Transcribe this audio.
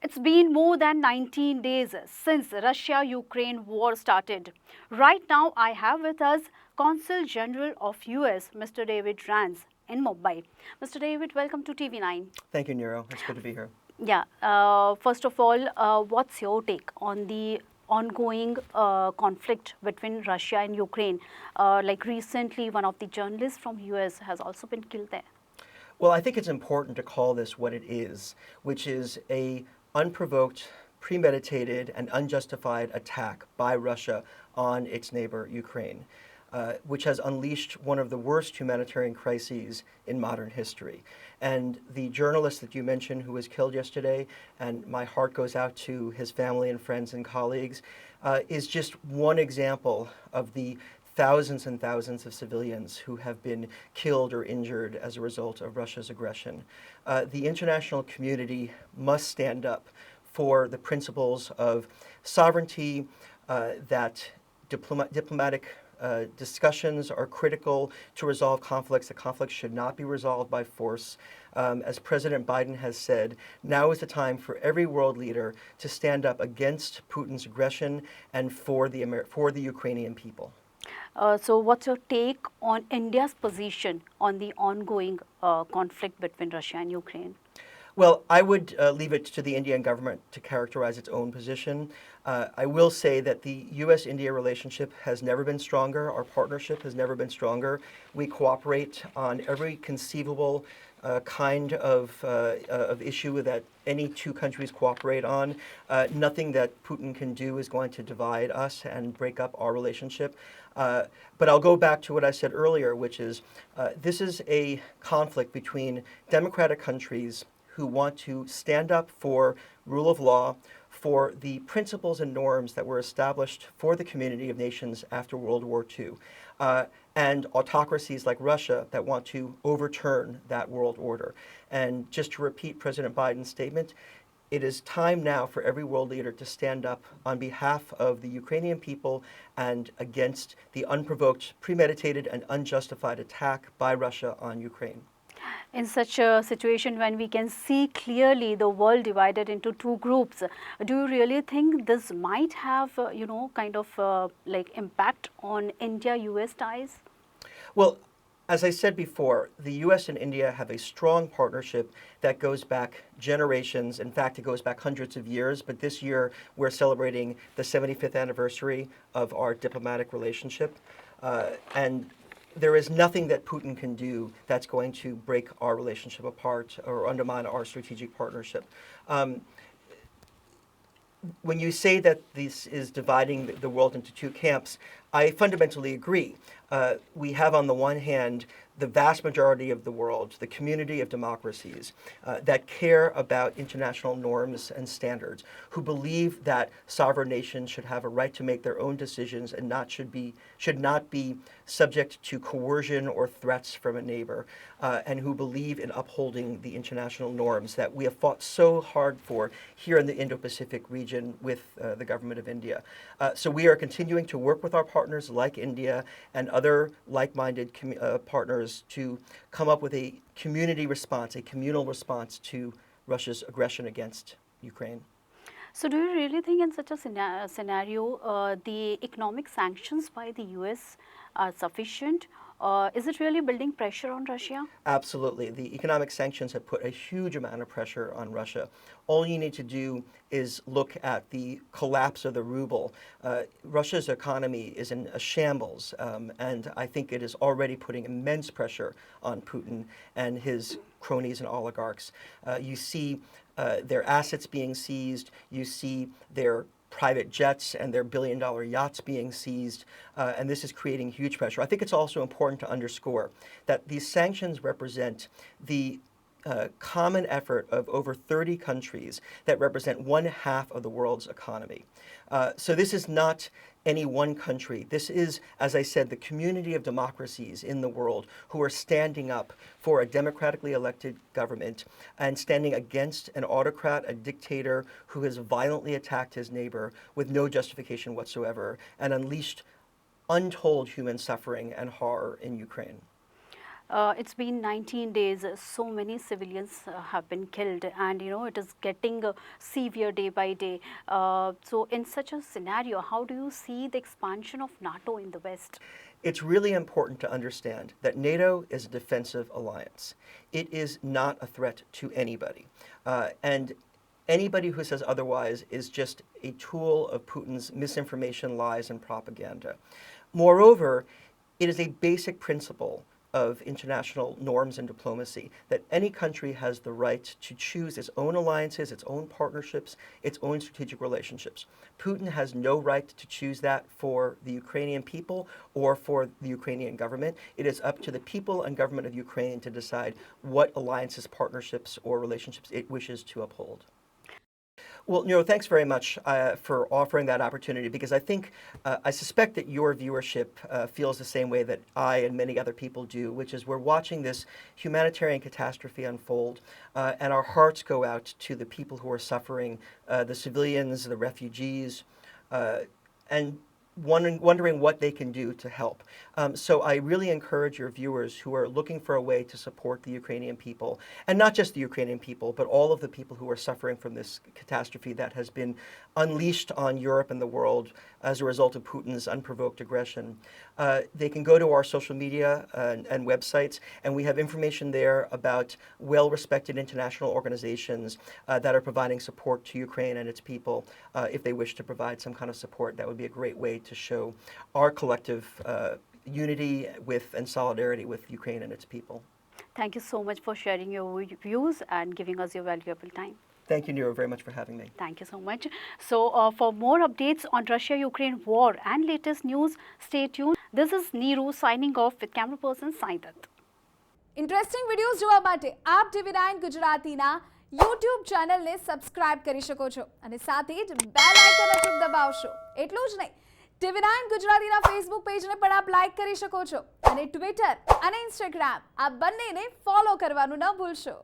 It's been more than 19 days since Russia-Ukraine war started. Right now, I have with us Consul General of US, Mr. David Ranz in Mumbai. Mr. David, welcome to TV9. Thank you, Nero. It's good to be here. Yeah. First of all, what's your take on the ongoing conflict between Russia and Ukraine? Like recently, one of the journalists from US has also been killed there. Well, I think it's important to call this what it is, which is a unprovoked, premeditated, and unjustified attack by Russia on its neighbor, Ukraine, which has unleashed one of the worst humanitarian crises in modern history. And the journalist that you mentioned who was killed yesterday, and my heart goes out to his family and friends and colleagues, is just one example of the thousands and thousands of civilians who have been killed or injured as a result of Russia's aggression. The international community must stand up for the principles of sovereignty, that diplomatic discussions are critical to resolve conflicts. The conflicts should not be resolved by force. As President Biden has said, now is the time for every world leader to stand up against Putin's aggression and for the Ukrainian people. So what's your take on India's position on the ongoing conflict between Russia and Ukraine? Well, I would leave it to the Indian government to characterize its own position. I will say that the U.S.-India relationship has never been stronger. Our partnership has never been stronger. We cooperate on every conceivable kind of issue that any two countries cooperate on. Nothing that Putin can do is going to divide us and break up our relationship. But I'll go back to what I said earlier, which is this is a conflict between democratic countries who want to stand up for rule of law, for the principles and norms that were established for the community of nations after World War II, and autocracies like Russia that want to overturn that world order. And just to repeat President Biden's statement, it is time now for every world leader to stand up on behalf of the Ukrainian people and against the unprovoked, premeditated, and unjustified attack by Russia on Ukraine. In such a situation when we can see clearly the world divided into two groups, do you really think this might have, like impact on India-US ties? Well, as I said before, the U.S. and India have a strong partnership that goes back generations. In fact, it goes back hundreds of years. But this year, we're celebrating the 75th anniversary of our diplomatic relationship. And there is nothing that Putin can do that's going to break our relationship apart or undermine our strategic partnership. When you say that this is dividing the world into two camps, I fundamentally agree. We have on the one hand the vast majority of the world, the community of democracies that care about international norms and standards, who believe that sovereign nations should have a right to make their own decisions and should not be subject to coercion or threats from a neighbor, and who believe in upholding the international norms that we have fought so hard for here in the Indo-Pacific region with the government of India. So we are continuing to work with our partners like India and other like-minded partners to come up with a community response, a communal response to Russia's aggression against Ukraine. So do you really think in such a scenario the economic sanctions by the US are sufficient? Is it really building pressure on Russia? Absolutely. The economic sanctions have put a huge amount of pressure on Russia. All you need to do is look at the collapse of the ruble. Russia's economy is in a shambles, and I think it is already putting immense pressure on Putin and his cronies and oligarchs. You see their assets being seized. You see their private jets and their billion-dollar yachts being seized, and this is creating huge pressure. I think it's also important to underscore that these sanctions represent the common effort of over 30 countries that represent 1/2 of the world's economy. So this is not any one country. This is, as I said, the community of democracies in the world who are standing up for a democratically elected government and standing against an autocrat, a dictator who has violently attacked his neighbor with no justification whatsoever and unleashed untold human suffering and horror in Ukraine. It's been 19 days. So many civilians have been killed, and it is getting severe day by day. So, in such a scenario, how do you see the expansion of NATO in the West? It's really important to understand that NATO is a defensive alliance. It is not a threat to anybody. And anybody who says otherwise is just a tool of Putin's misinformation, lies, and propaganda. Moreover, it is a basic principle of international norms and diplomacy that any country has the right to choose its own alliances, its own partnerships, its own strategic relationships. Putin has no right to choose that for the Ukrainian people or for the Ukrainian government. It is up to the people and government of Ukraine to decide what alliances, partnerships, or relationships it wishes to uphold. Well, thanks very much for offering that opportunity, because I suspect that your viewership feels the same way that I and many other people do, which is we're watching this humanitarian catastrophe unfold, and our hearts go out to the people who are suffering, the civilians, the refugees, and wondering what they can do to help. So I really encourage your viewers who are looking for a way to support the Ukrainian people, and not just the Ukrainian people, but all of the people who are suffering from this catastrophe that has been unleashed on Europe and the world as a result of Putin's unprovoked aggression. They can go to our social media and websites, and we have information there about well-respected international organizations that are providing support to Ukraine and its people. If they wish to provide some kind of support, that would be a great way to show our collective unity with and solidarity with Ukraine and its people. Thank you so much for sharing your views and giving us your valuable time. Thank you, Nero, very much for having me. Thank you so much. So, for more updates on Russia-Ukraine war and latest news, stay tuned. This is Neeru signing off with camera person Saidat. Interesting videos જોવા માટે આપ TV9 ગુજરાતીના YouTube ચેનલને subscribe કરી શકો છો અને સાથે જ બેલ આઇકન અચૂક દબાવશો. એટલું જ નહીં, TV9 ગુજરાતીના ફેસબુક પેજને પણ આપ લાઇક કરી શકો છો અને ટ્વિટર અને ઇન્સ્ટાગ્રામ આ બંનેને ફોલો કરવાનું ન ભૂલશો.